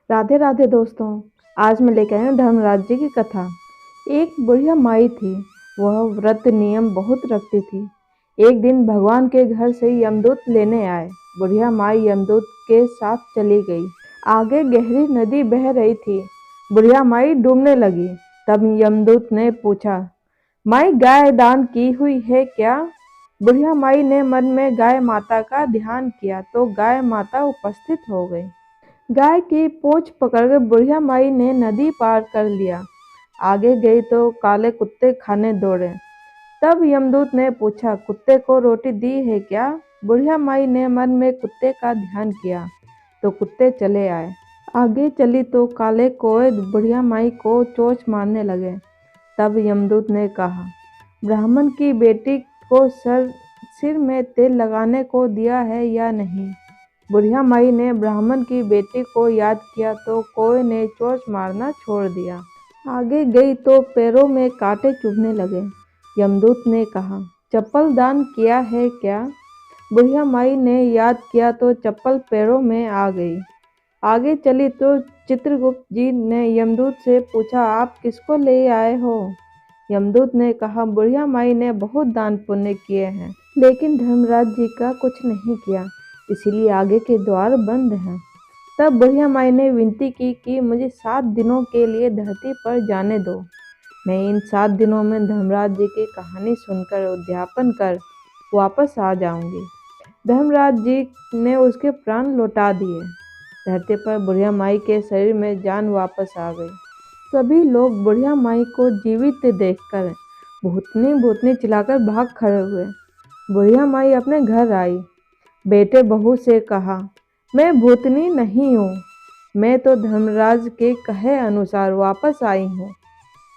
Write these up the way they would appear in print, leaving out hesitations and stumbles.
राधे राधे दोस्तों। आज मैं लेकर आई हूँ धर्मराज जी की कथा। एक बुढ़िया माई थी। वह व्रत नियम बहुत रखती थी। एक दिन भगवान के घर से यमदूत लेने आए। बुढ़िया माई यमदूत के साथ चली गई। आगे गहरी नदी बह रही थी। बुढ़िया माई डूबने लगी। तब यमदूत ने पूछा, माई गाय दान की हुई है क्या? बुढ़िया माई ने मन में गाय माता का ध्यान किया तो गाय माता उपस्थित हो गई। गाय की पूंछ पकड़कर बुढ़िया माई ने नदी पार कर लिया। आगे गई तो काले कुत्ते खाने दौड़े। तब यमदूत ने पूछा, कुत्ते को रोटी दी है क्या? बुढ़िया माई ने मन में कुत्ते का ध्यान किया तो कुत्ते चले आए। आगे चली तो काले कौवे बुढ़िया माई को चोंच मारने लगे। तब यमदूत ने कहा, ब्राह्मण की बेटी को सिर में तेल लगाने को दिया है या नहीं? बुढ़िया माई ने ब्राह्मण की बेटी को याद किया तो कौवे ने चोंच मारना छोड़ दिया। आगे गई तो पैरों में कांटे चुभने लगे। यमदूत ने कहा, चप्पल दान किया है क्या? बुढ़िया माई ने याद किया तो चप्पल पैरों में आ गई। आगे चली तो चित्रगुप्त जी ने यमदूत से पूछा, आप किसको ले आए हो? यमदूत ने कहा, बुढ़िया माई ने बहुत दान पुण्य किए हैं, लेकिन धर्मराज जी का कुछ नहीं किया, इसीलिए आगे के द्वार बंद हैं। तब बुढ़िया माई ने विनती की कि मुझे 7 दिनों के लिए धरती पर जाने दो। मैं इन 7 दिनों में धर्मराज जी की कहानी सुनकर उद्यापन कर वापस आ जाऊंगी। धर्मराज जी ने उसके प्राण लौटा दिए। धरती पर बुढ़िया माई के शरीर में जान वापस आ गई। सभी लोग बुढ़िया माई को जीवित देखकर भूतनी भूतनी चिल्लाकर भाग खड़े हुए। बुढ़िया माई अपने घर आई। बेटे बहू से कहा, मैं भूतनी नहीं हूँ, मैं तो धर्मराज के कहे अनुसार वापस आई हूँ।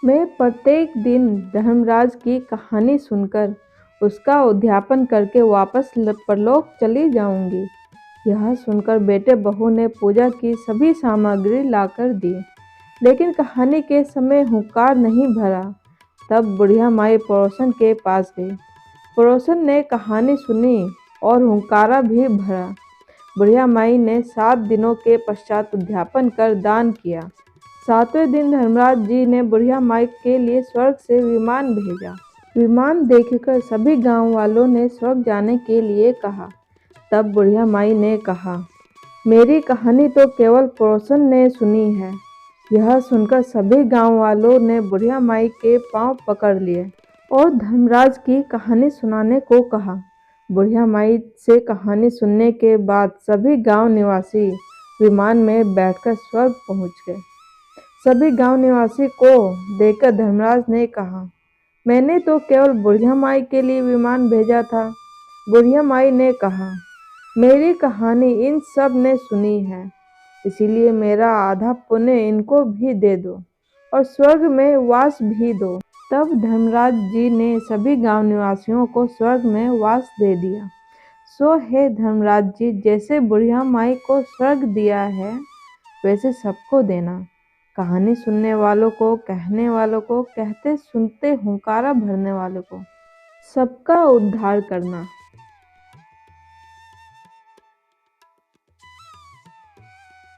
मैं प्रत्येक दिन धर्मराज की कहानी सुनकर उसका उद्यापन करके वापस परलोक चली जाऊंगी। यह सुनकर बेटे बहू ने पूजा की सभी सामग्री लाकर दी, लेकिन कहानी के समय हुंकार नहीं भरा। तब बुढ़िया माई पड़ोसन के पास गई। पड़ोसन ने कहानी सुनी और हुंकारा भी भरा। बुढ़िया माई ने 7 दिनों के पश्चात उद्यापन कर दान किया। 7वें दिन धर्मराज जी ने बुढ़िया माई के लिए स्वर्ग से विमान भेजा। विमान देखकर सभी गांव वालों ने स्वर्ग जाने के लिए कहा। तब बुढ़िया माई ने कहा, मेरी कहानी तो केवल पड़ोसन ने सुनी है। यह सुनकर सभी गांव वालों ने बुढ़िया माई के पांव पकड़ लिए और धर्मराज की कहानी सुनाने को कहा। बुढ़िया माई से कहानी सुनने के बाद सभी गांव निवासी विमान में बैठकर स्वर्ग पहुंच गए। सभी गांव निवासी को देखकर धर्मराज ने कहा, मैंने तो केवल बुढ़िया माई के लिए विमान भेजा था। बुढ़िया माई ने कहा, मेरी कहानी इन सब ने सुनी है, इसीलिए मेरा आधा पुण्य इनको भी दे दो और स्वर्ग में वास भी दो। तब धर्मराज जी ने सभी गांव निवासियों को स्वर्ग में वास दे दिया। सो हे धर्मराज जी, जैसे बुढ़िया माई को स्वर्ग दिया है वैसे सबको देना। कहानी सुनने वालों को, कहने वालों को, कहते सुनते हुंकारा भरने वालों को, सबका उद्धार करना।